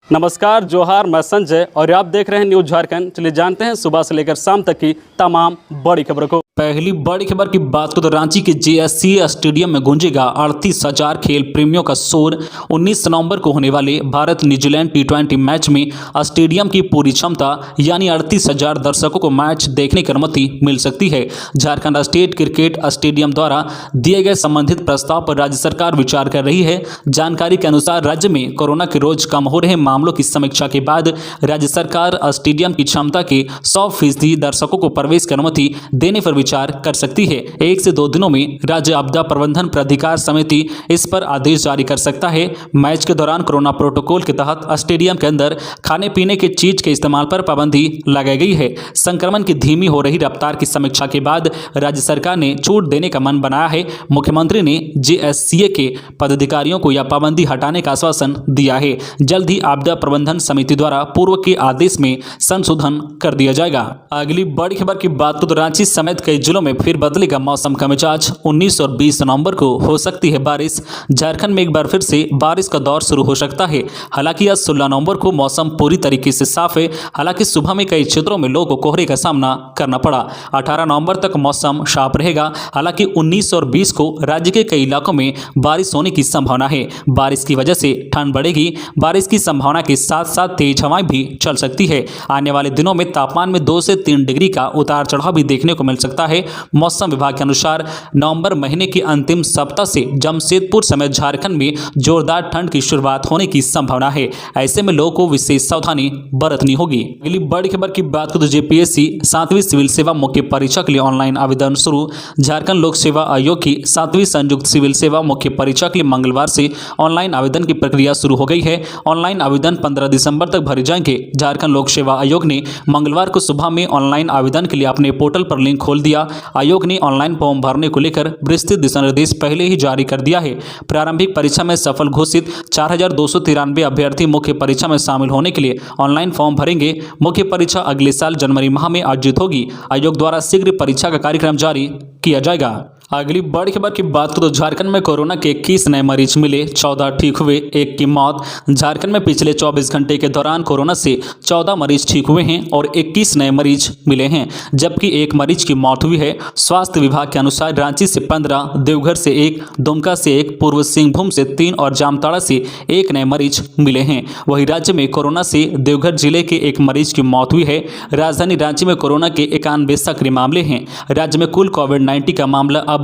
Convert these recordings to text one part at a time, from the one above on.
नमस्कार, जोहार, मैं संजय और आप देख रहे हैं न्यूज झारखंड। चलिए जानते हैं सुबह से लेकर शाम तक की तमाम बड़ी खबरों को। पहली बड़ी खबर की बात करें तो रांची के जेएससी स्टेडियम में गूंजेगा 38,000 खेल प्रेमियों का शोर। 19 नवंबर को होने वाले भारत न्यूजीलैंड T20 मैच में स्टेडियम की पूरी क्षमता यानी 38,000 दर्शकों को मैच देखने की अनुमति मिल सकती है। झारखंड स्टेट क्रिकेट स्टेडियम द्वारा दिए गए संबंधित प्रस्ताव पर राज्य सरकार विचार कर रही है। जानकारी के अनुसार राज्य में कोरोना के रोज कम हो रहे मामलों की समीक्षा के बाद राज्य सरकार स्टेडियम की क्षमता के 100% दर्शकों को प्रवेश की अनुमति देने पर विचार कर सकती है। 1 से 2 दिनों में राज्य आपदा प्रबंधन प्राधिकार समिति इस पर आदेश जारी कर सकता है। मैच के दौरान कोरोना प्रोटोकॉल के तहत स्टेडियम के अंदर खाने पीने के चीज के इस्तेमाल पर पाबंदी लगाई गई है। संक्रमण की धीमी हो रही रफ्तार की समीक्षा के बाद राज्य सरकार ने छूट देने का मन बनाया है। मुख्यमंत्री ने जेएससीए के पदाधिकारियों को यह पाबंदी हटाने का आश्वासन दिया है। जल्द ही आपदा प्रबंधन समिति द्वारा पूर्व के आदेश में संशोधन कर दिया जाएगा। अगली बड़ी खबर की बात करें तो रांची समेत कई जिलों में फिर बदलेगा मौसम का मिजाज। 19 और 20 नवंबर को हो सकती है बारिश। झारखंड में एक बार फिर से बारिश का दौर शुरू हो सकता है। हालांकि आज 16 नवंबर को मौसम पूरी तरीके से साफ है। हालांकि सुबह में कई क्षेत्रों में लोगों को कोहरे का सामना करना पड़ा। 18 नवंबर तक मौसम साफ रहेगा। हालांकि 19 और 20 को राज्य के कई इलाकों में बारिश होने की संभावना है। बारिश की वजह से ठंड बढ़ेगी। बारिश की संभावना के साथ साथ तेज हवाएं भी चल सकती है। आने वाले दिनों में तापमान में 2 से 3 डिग्री का उतार चढ़ाव भी देखने को मिल सकता है। मौसम विभाग के अनुसार नवंबर महीने के अंतिम सप्ताह से जमशेदपुर समेत झारखंड में जोरदार ठंड की शुरुआत होने की संभावना है। ऐसे में लोगों को विशेष सावधानी बरतनी होगी। अगली बड़ी खबर की बात करें तो जेपीएससी 7वीं सिविल सेवा मुख्य परीक्षा के लिए ऑनलाइन आवेदन शुरू। झारखंड लोक सेवा आयोग की 7वीं संयुक्त सिविल सेवा मुख्य परीक्षा के लिए मंगलवार से ऑनलाइन आवेदन की प्रक्रिया शुरू हो गई है। ऑनलाइन आवेदन 15 दिसंबर तक भरे जाएंगे। झारखंड लोक सेवा आयोग ने मंगलवार को सुबह में ऑनलाइन आवेदन के लिए अपने पोर्टल पर लिंक खोल दिया। आयोग ने ऑनलाइन फॉर्म भरने को लेकर विस्तृत दिशा निर्देश पहले ही जारी कर दिया है। प्रारंभिक परीक्षा में सफल घोषित 4,293 अभ्यर्थी मुख्य परीक्षा में शामिल होने के लिए ऑनलाइन फॉर्म भरेंगे। मुख्य परीक्षा अगले साल जनवरी माह में आयोजित होगी। आयोग द्वारा शीघ्र परीक्षा का कार्यक्रम जारी किया जाएगा। अगली बड़ी खबर की बात करें तो झारखंड में कोरोना के 21 नए मरीज मिले, 14 ठीक हुए, 1 की मौत। झारखंड में पिछले 24 घंटे के दौरान कोरोना से 14 मरीज ठीक हुए हैं और 21 नए मरीज मिले हैं, जबकि 1 मरीज की मौत हुई है। स्वास्थ्य विभाग के अनुसार रांची से 15, देवघर से 1, दुमका से 1, पूर्व सिंहभूम से 3 और जामताड़ा से 1 नए मरीज मिले हैं। वहीं राज्य में कोरोना से देवघर जिले के 1 मरीज की मौत हुई है। राजधानी रांची में कोरोना के 91 सक्रिय मामले हैं। राज्य में कुल कोविड-19 का मामला अब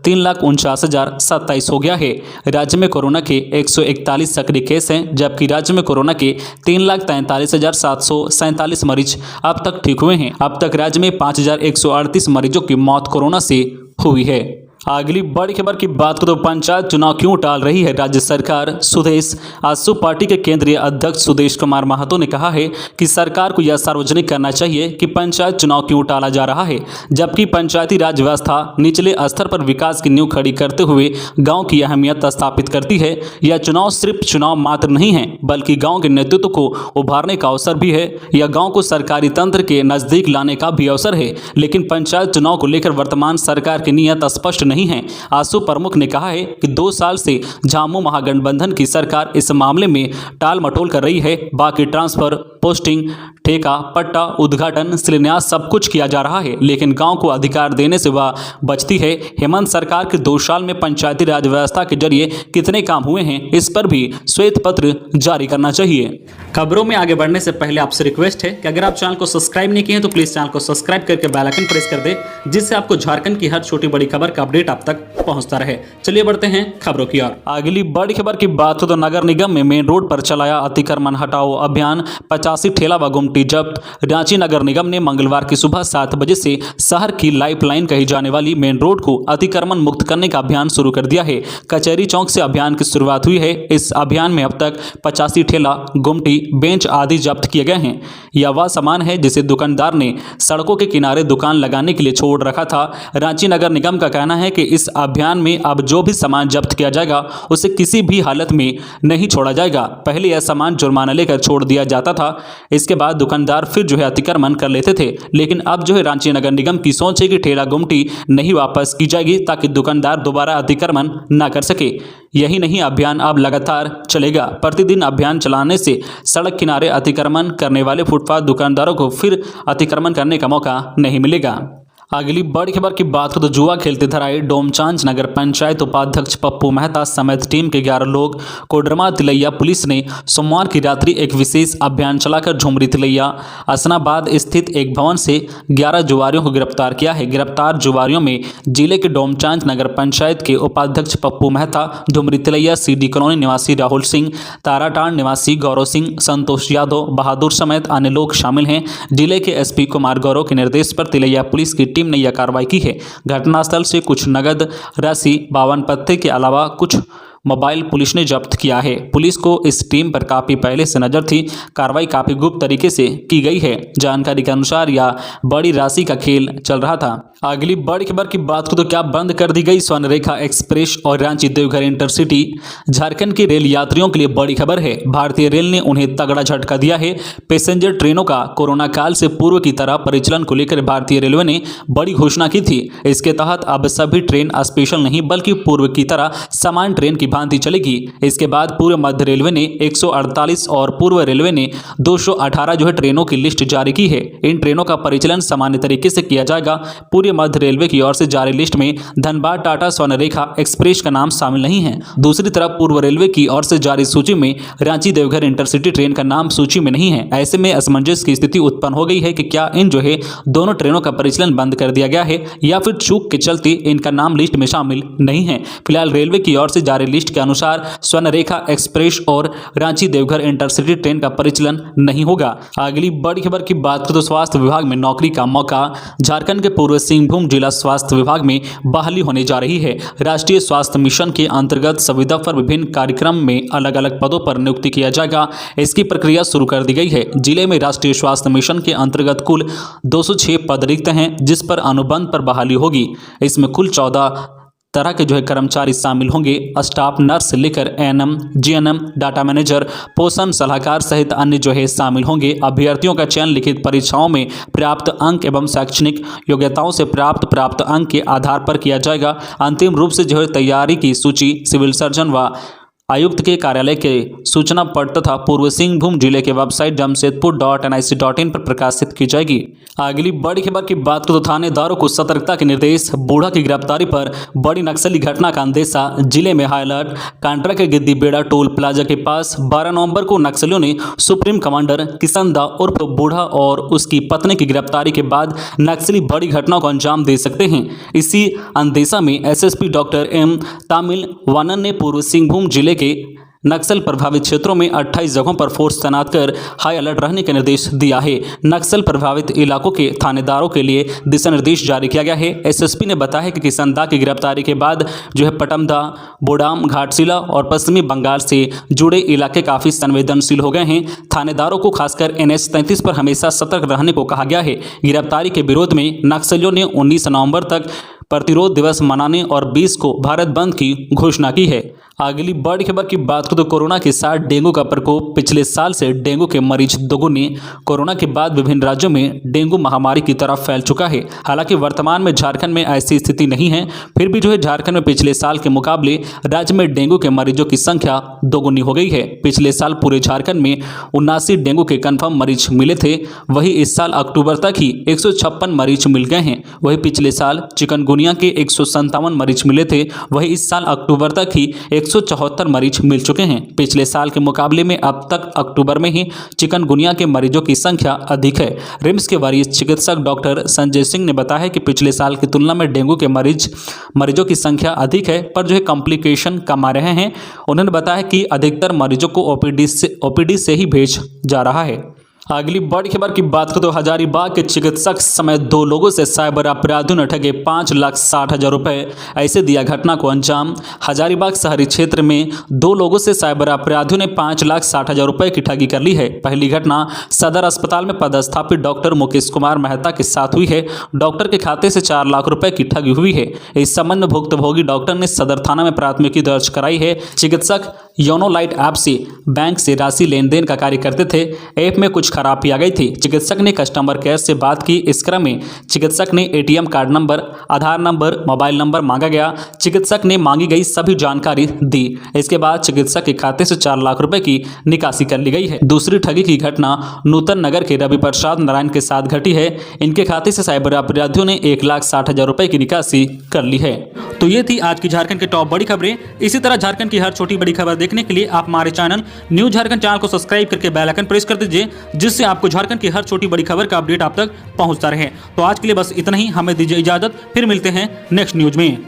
3,49,027 हो गया है। राज्य में कोरोना के 141 सक्रिय केस हैं, जबकि राज्य में कोरोना के 3,43,747 मरीज अब तक ठीक हुए हैं। अब तक राज्य में 5,138 मरीजों की मौत कोरोना से हुई है। अगली बड़ी खबर की बात करें तो पंचायत चुनाव क्यों टाल रही है राज्य सरकार। सुदेश आसू पार्टी के केंद्रीय अध्यक्ष सुदेश कुमार महतो ने कहा है कि सरकार को यह सार्वजनिक करना चाहिए कि पंचायत चुनाव क्यों टाला जा रहा है, जबकि पंचायती राज व्यवस्था निचले स्तर पर विकास की नींव खड़ी करते हुए गाँव की अहमियत स्थापित करती है। यह चुनाव सिर्फ चुनाव मात्र नहीं है, बल्कि गाँव के नेतृत्व को उभारने का अवसर भी है। यह गाँव को सरकारी तंत्र के नजदीक लाने का भी अवसर है। लेकिन पंचायत चुनाव को लेकर वर्तमान सरकार की नीयत स्पष्ट नहीं है। आसू प्रमुख ने कहा है कि 2 साल से झामू महागठबंधन की सरकार इस मामले में टाल मटोल कर रही है। बाकी ट्रांसफर, पोस्टिंग, ठेका, पट्टा, उद्घाटन, शिलान्यास सब कुछ किया जा रहा है, लेकिन गांव को अधिकार देने से वह बचती है। हेमंत सरकार के 2 साल में पंचायती राज व्यवस्था के जरिए कितने काम हुए हैं, इस पर भी श्वेत पत्र जारी करना चाहिए। खबरों में आगे बढ़ने से पहले आपसे रिक्वेस्ट है कि अगर आप चैनल को सब्सक्राइब नहीं किए हैं तो प्लीज चैनल को सब्सक्राइब करके बेल आइकन प्रेस कर दे, जिससे आपको झारखंड की हर छोटी बड़ी खबर का अपडेट आप तक पहुंचता रहे। चलिए बढ़ते हैं खबरों की ओर। अगली बड़ी खबर की बात हो तो नगर निगम में मेन रोड पर चलाया अतिक्रमण हटाओ अभियान। 85 ठेला व गुमटी जब्त। रांची नगर निगम ने मंगलवार की सुबह 7 बजे से शहर की लाइफलाइन कही जाने वाली मेन रोड को अतिक्रमण मुक्त करने का अभियान शुरू कर दिया है। कचहरी चौक से अभियान की शुरुआत हुई है। इस अभियान में अब तक 85 ठेला, गुमटी, बेंच आदि जब्त किए गए हैं। यह वह सामान है जिसे दुकानदार ने सड़कों के किनारे दुकान लगाने के लिए छोड़ रखा था। रांची नगर निगम का कहना है कि इस अभियान में अब जो भी सामान जब्त किया जाएगा उसे किसी भी हालत में नहीं छोड़ा जाएगा। पहले यह सामान जुर्माना लेकर छोड़ दिया जाता था। इसके बाद दुकानदार फिर जो है अतिक्रमण कर लेते थे। लेकिन अब जो है रांची नगर निगम की सोच है कि ठेला गुमटी नहीं वापस की जाएगी ताकि दुकानदार दोबारा अतिक्रमण न कर सके। यही नहीं, अभियान अब लगातार चलेगा। प्रतिदिन अभियान चलाने से सड़क किनारे अतिक्रमण करने वाले फुटपाथ दुकानदारों को फिर अतिक्रमण करने का मौका नहीं मिलेगा। अगली बड़ी खबर की बात करें तो जुआ खेलते धराए डोमचांच नगर पंचायत उपाध्यक्ष पप्पू मेहता समेत टीम के 11 लोग कोडरमा तिलैया पुलिस ने सोमवार की रात्रि एक विशेष अभियान चलाकर झुमरी तिलैया असनाबाद स्थित एक भवन से 11 जुआरियों को गिरफ्तार किया है। गिरफ्तार जुआरियों में जिले के डोमचांच नगर पंचायत के उपाध्यक्ष पप्पू मेहता, झुमरी तिलैया सीडी कॉलोनी निवासी राहुल सिंह, ताराटांड निवासी गौरव सिंह, संतोष यादव, बहादुर समेत अन्य लोग शामिल हैं। जिले के एसपी कुमार गौरव के निर्देश पर तिलैया पुलिस की टीम ने यह कार्रवाई की है। घटनास्थल से कुछ नगद राशि 52 पत्ते के अलावा कुछ मोबाइल पुलिस ने जब्त किया है। पुलिस को इस टीम पर काफी पहले से नजर थी। कार्रवाई काफी गुप्त तरीके से की गई है। जानकारी के अनुसार यह बड़ी राशि का खेल चल रहा था। अगली बड़ी खबर की बात करें तो क्या बंद कर दी गई स्वर्णरेखा एक्सप्रेस और रांची देवघर इंटरसिटी। झारखंड के रेल यात्रियों के लिए बड़ी खबर है। भारतीय रेल ने उन्हें तगड़ा झटका दिया है। पैसेंजर ट्रेनों का कोरोना काल से पूर्व की तरह परिचालन को लेकर भारतीय रेलवे ने बड़ी घोषणा की थी। इसके तहत अब सभी ट्रेन स्पेशल नहीं बल्कि पूर्व की तरह सामान्य ट्रेन की भांति चलेगी। इसके बाद पूर्व मध्य रेलवे ने 148 और पूर्व रेलवे ने 218 जो है ट्रेनों की लिस्ट जारी की है। इन ट्रेनों का परिचालन सामान्य तरीके से किया जाएगा। पूर्व मध्य रेलवे की ओर से जारी लिस्ट में धनबाद टाटा स्वर्णरेखा एक्सप्रेस का नाम शामिल नहीं है। दूसरी तरफ पूर्व रेलवे की ओर से जारी सूची में रांची देवघर इंटरसिटी ट्रेन का नाम सूची में नहीं है। ऐसे में असमंजस की स्थिति उत्पन्न हो गई है कि क्या इन जो है दोनों ट्रेनों का परिचालन बंद कर दिया गया है या फिर चूक के चलते इनका नाम लिस्ट में शामिल नहीं है। फिलहाल रेलवे की ओर से जारी लिस्ट के अनुसार स्वर्णरेखा एक्सप्रेस और रांची देवघर इंटरसिटी ट्रेन का परिचालन नहीं होगा। अगली बड़ी खबर की बात करें तो स्वास्थ्य विभाग में नौकरी का मौका। झारखंड के पूर्व सिंहभूम जिला स्वास्थ्य विभाग में बहाली होने जा रही है। राष्ट्रीय स्वास्थ्य मिशन के अंतर्गत संविदा पर विभिन्न कार्यक्रम में अलग अलग पदों पर नियुक्ति किया जाएगा। इसकी प्रक्रिया शुरू कर दी गई है। जिले में राष्ट्रीय स्वास्थ्य मिशन के अंतर्गत कुल 206 पद रिक्त हैं, जिस पर अनुबंध पर बहाली होगी। इसमें कुल 14 तरह के जो है कर्मचारी शामिल होंगे। स्टाफ नर्स से लेकर एएनएम, जीएनएम, डाटा मैनेजर, पोषण सलाहकार सहित अन्य जो है शामिल होंगे। अभ्यर्थियों का चयन लिखित परीक्षाओं में प्राप्त अंक एवं शैक्षणिक योग्यताओं से प्राप्त अंक के आधार पर किया जाएगा। अंतिम रूप से जो है तैयारी की सूची सिविल सर्जन व आयुक्त के कार्यालय के सूचना पट तथा पूर्व सिंहभूम जिले के वेबसाइट jamshedpur.nic.in पर प्रकाशित की जाएगी। अगली बड़ी खबर की बात करें तो थानेदारों को सतर्कता के निर्देश। बूढ़ा की गिरफ्तारी पर बड़ी नक्सली घटना का अंदेशा। जिले में हाई अलर्ट। कांड्रा के गिद्दी बेड़ा टोल प्लाजा के पास 12 नवंबर को नक्सलियों ने सुप्रीम कमांडर किशन दा उर्फ बूढ़ा और उसकी पत्नी की गिरफ्तारी के बाद नक्सली बड़ी घटना को अंजाम दे सकते हैं। इसी अंदेशा में एसएसपी डॉक्टर एम तामिल वानन ने पूर्व सिंहभूम जिले के नक्सल प्रभावित क्षेत्रों में 28 जगहों पर फोर्स तैनात कर हाई अलर्ट रहने का निर्देश दिया है। नक्सल प्रभावित इलाकों के थानेदारों के लिए दिशा निर्देश जारी किया गया है। एसएसपी ने बताया कि किशन दा की गिरफ्तारी के बाद जो है पटमदा, बोडाम, घाटशिला और पश्चिमी बंगाल से जुड़े इलाके काफ़ी संवेदनशील हो गए हैं। थानेदारों को खासकर NH 33 पर हमेशा सतर्क रहने को कहा गया है। गिरफ्तारी के विरोध में नक्सलियों ने 19 नवंबर तक प्रतिरोध दिवस मनाने और 20 को भारत बंद की घोषणा की है। अगली बड़ी खबर की बात करें तो कोरोना के साथ डेंगू का प्रकोप। पिछले साल से डेंगू के मरीज दोगुने। कोरोना के बाद विभिन्न राज्यों में डेंगू महामारी की तरफ फैल चुका है। हालांकि वर्तमान में झारखंड में ऐसी स्थिति नहीं है, फिर भी जो है झारखंड में पिछले साल के मुकाबले राज्य में डेंगू के मरीजों की संख्या दोगुनी हो गई है। पिछले साल पूरे झारखंड में 79 डेंगू के कन्फर्म मरीज मिले थे। वही इस साल अक्टूबर तक ही 156 मरीज मिल गए हैं। वही पिछले साल चिकनगुनिया के 157 मरीज मिले थे। वही इस साल अक्टूबर तक ही 174 मरीज मिल चुके हैं। पिछले साल के मुकाबले में अब तक अक्टूबर में ही चिकनगुनिया के मरीजों की संख्या अधिक है। रिम्स के वरिष्ठ चिकित्सक डॉक्टर संजय सिंह ने बताया कि पिछले साल की तुलना में डेंगू के मरीजों की संख्या अधिक है, पर जो है कॉम्प्लिकेशन कम आ रहे हैं। उन्होंने बताया कि अधिकतर मरीजों को ओपीडी से ही भेज जा रहा है। अगली बड़ी खबर की बात करें तो हजारीबाग के चिकित्सक समेत 2 लोगों से साइबर अपराधियों ने ठगे 5,60,000 रुपये। ऐसे दिया घटना को अंजाम। हजारीबाग शहरी क्षेत्र में 2 लोगों से साइबर अपराधियों ने 5,60,000 रुपये की ठगी कर ली है। पहली घटना सदर अस्पताल में पदस्थापित डॉक्टर मुकेश कुमार मेहता के साथ हुई है। डॉक्टर के खाते से 4 लाख रुपये की ठगी हुई है। इस संबंध में भुक्तभोगी डॉक्टर ने सदर थाना में प्राथमिकी दर्ज कराई है। चिकित्सक योनो लाइट ऐप से बैंक से राशि लेन देन का कार्य करते थे। ऐप में कुछ खराबी आ गई थी। चिकित्सक ने कस्टमर केयर से बात की। इस क्रम में चिकित्सक ने एटीएम कार्ड नंबर, आधार नंबर, मोबाइल नंबर मांगा गया। चिकित्सक ने मांगी गई सभी जानकारी दी। इसके बाद चिकित्सक के खाते से 4 लाख रुपए की निकासी कर ली गई है। दूसरी ठगी की घटना नूतन नगर के रवि प्रसाद नारायण के साथ घटी है। इनके खाते से साइबर अपराधियों ने 1,60,000 रुपए की निकासी कर ली है। तो ये थी आज की झारखंड की टॉप बड़ी खबरें। इसी तरह झारखंड की हर छोटी बड़ी खबर देखने के लिए आप हमारे चैनल न्यूज झारखंड चैनल को सब्सक्राइब करके बेल आइकन प्रेस कर दीजिए, जिससे आपको झारखंड की हर छोटी बड़ी खबर का अपडेट आप तक पहुंचता रहे। तो आज के लिए बस इतना ही, हमें दीजिए इजाजत, फिर मिलते हैं नेक्स्ट न्यूज में।